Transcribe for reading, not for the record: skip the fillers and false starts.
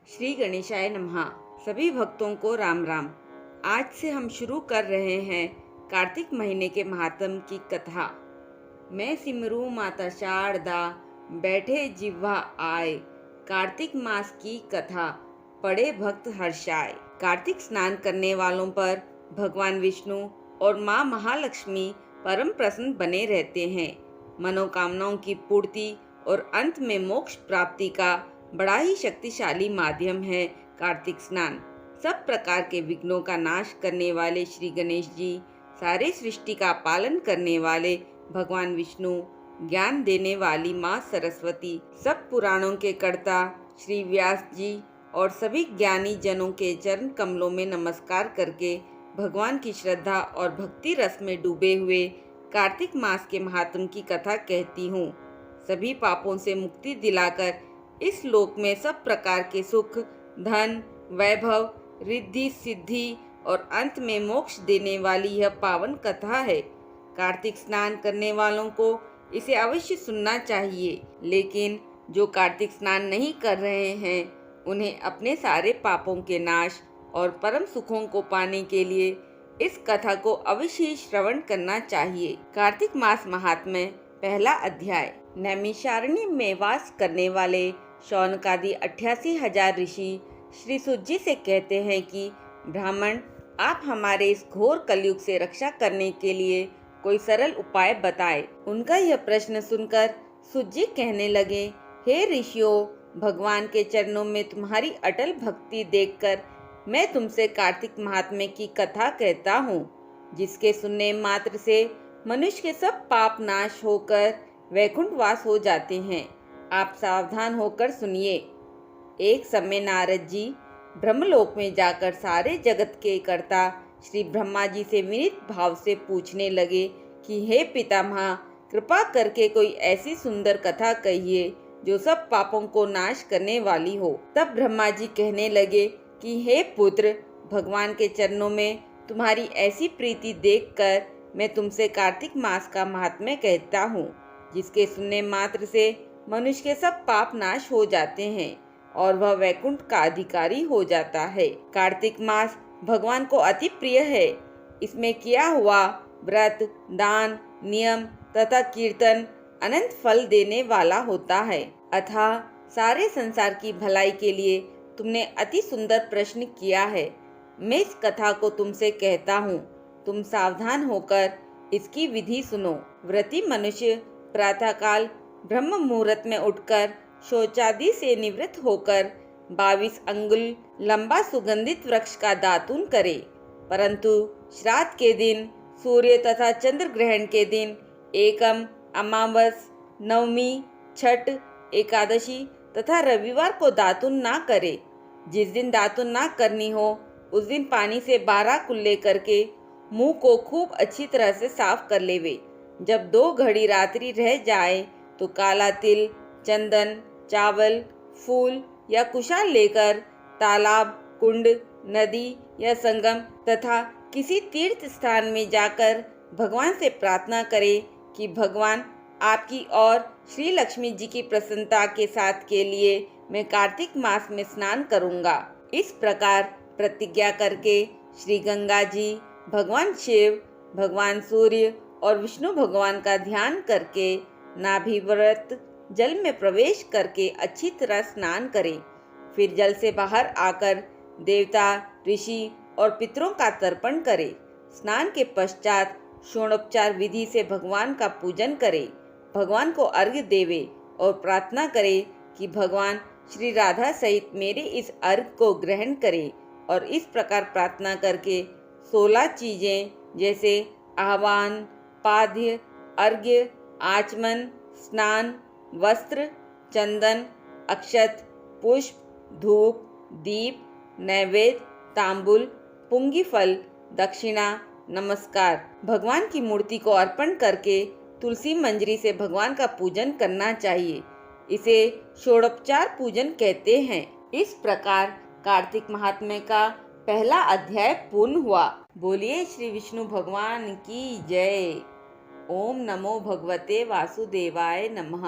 श्री गणेशाय नमः। सभी भक्तों को राम राम। आज से हम शुरू कर रहे हैं कार्तिक महीने के महात्म की कथा। मैं सिमरू माता शारदा, बैठे जिह्वा आए, कार्तिक मास की कथा पढ़े भक्त हर्षाए। कार्तिक स्नान करने वालों पर भगवान विष्णु और माँ महालक्ष्मी परम प्रसन्न बने रहते हैं। मनोकामनाओं की पूर्ति और अंत में मोक्ष प्राप्ति का बड़ा ही शक्तिशाली माध्यम है कार्तिक स्नान। सब प्रकार के विघ्नों का नाश करने वाले श्री गणेश जी, सारे सृष्टि का पालन करने वाले भगवान विष्णु, ज्ञान देने वाली माँ सरस्वती, सब पुराणों के कर्ता श्री व्यास जी और सभी ज्ञानी जनों के चरण कमलों में नमस्कार करके भगवान की श्रद्धा और भक्ति रस में डूबे हुए कार्तिक मास के महात्म की कथा कहती हूँ। सभी पापों से मुक्ति दिलाकर इस लोक में सब प्रकार के सुख, धन, वैभव, रिद्धि, सिद्धि और अंत में मोक्ष देने वाली यह पावन कथा है। कार्तिक स्नान करने वालों को इसे अवश्य सुनना चाहिए, लेकिन जो कार्तिक स्नान नहीं कर रहे हैं उन्हें अपने सारे पापों के नाश और परम सुखों को पाने के लिए इस कथा को अवश्य ही श्रवण करना चाहिए। कार्तिक मास महात्म्य, पहला अध्याय। नैमिषारण्य में वास करने वाले शौनकादि 88,000 ऋषि श्री सूत जी से कहते हैं कि ब्राह्मण, आप हमारे इस घोर कलयुग से रक्षा करने के लिए कोई सरल उपाय बताएं। उनका यह प्रश्न सुनकर सूत जी कहने लगे, हे ऋषियों, भगवान के चरणों में तुम्हारी अटल भक्ति देखकर मैं तुमसे कार्तिक महात्म्य की कथा कहता हूँ, जिसके सुनने मात्र से मनुष्य के सब पाप नाश होकर वैकुंठ वास हो जाते हैं। आप सावधान होकर सुनिए। एक समय नारद जी ब्रह्मलोक में जाकर सारे जगत के कर्ता श्री ब्रह्मा जी से विनीत भाव से पूछने लगे कि हे पितामह, कृपा करके कोई ऐसी सुंदर कथा कहिए जो सब पापों को नाश करने वाली हो। तब ब्रह्मा जी कहने लगे कि हे पुत्र, भगवान के चरणों में तुम्हारी ऐसी प्रीति देखकर मैं तुमसे कार्तिक मास का महात्म्य कहता हूँ, जिसके सुनने मात्र से मनुष्य के सब पाप नाश हो जाते हैं और वह वैकुंठ का अधिकारी हो जाता है। कार्तिक मास भगवान को अति प्रिय है। इसमें किया हुआ व्रत, दान, नियम तथा कीर्तन अनंत फल देने वाला होता है। अतः सारे संसार की भलाई के लिए तुमने अति सुंदर प्रश्न किया है। मैं इस कथा को तुमसे कहता हूँ, तुम सावधान होकर इसकी विधि सुनो। व्रती मनुष्य प्रातःकाल ब्रह्म मुहूर्त में उठकर शौचादि से निवृत्त होकर 22 अंगुल लंबा सुगंधित वृक्ष का दातून करे, परंतु श्राद्ध के दिन, सूर्य तथा चंद्र ग्रहण के दिन, एकम, अमावस, नवमी, छठ, एकादशी तथा रविवार को दातून ना करे। जिस दिन दातून ना करनी हो उस दिन पानी से 12 कुल्ले करके मुंह को खूब अच्छी तरह से साफ कर लेवे। जब 2 घड़ी रात्रि रह जाए तो काला तिल, चंदन, चावल, फूल या कुशाल लेकर तालाब, कुंड, नदी या संगम तथा किसी तीर्थ स्थान में जाकर भगवान से प्रार्थना करें कि भगवान, आपकी और श्री लक्ष्मी जी की प्रसन्नता के साथ के लिए मैं कार्तिक मास में स्नान करूंगा। इस प्रकार प्रतिज्ञा करके श्री गंगा जी, भगवान शिव, भगवान सूर्य और विष्णु भगवान का ध्यान करके नाभिव्रत जल में प्रवेश करके अच्छी तरह स्नान करें। फिर जल से बाहर आकर देवता, ऋषि और पितरों का तर्पण करें। स्नान के पश्चात षोडोपचार विधि से भगवान का पूजन करें। भगवान को अर्घ्य देवे और प्रार्थना करें कि भगवान श्री राधा सहित मेरे इस अर्घ्य को ग्रहण करें। और इस प्रकार प्रार्थना करके 16 चीजें जैसे आह्वान, पाद्य, अर्घ्य, आचमन, स्नान, वस्त्र, चंदन, अक्षत, पुष्प, धूप, दीप, नैवेद्य, तांबुल, पुंगी फल, दक्षिणा, नमस्कार भगवान की मूर्ति को अर्पण करके तुलसी मंजरी से भगवान का पूजन करना चाहिए। इसे षोडोपचार पूजन कहते हैं। इस प्रकार कार्तिक महात्म्य का पहला अध्याय पूर्ण हुआ। बोलिए श्री विष्णु भगवान की जय। ओम नमो भगवते वासुदेवाय नमः।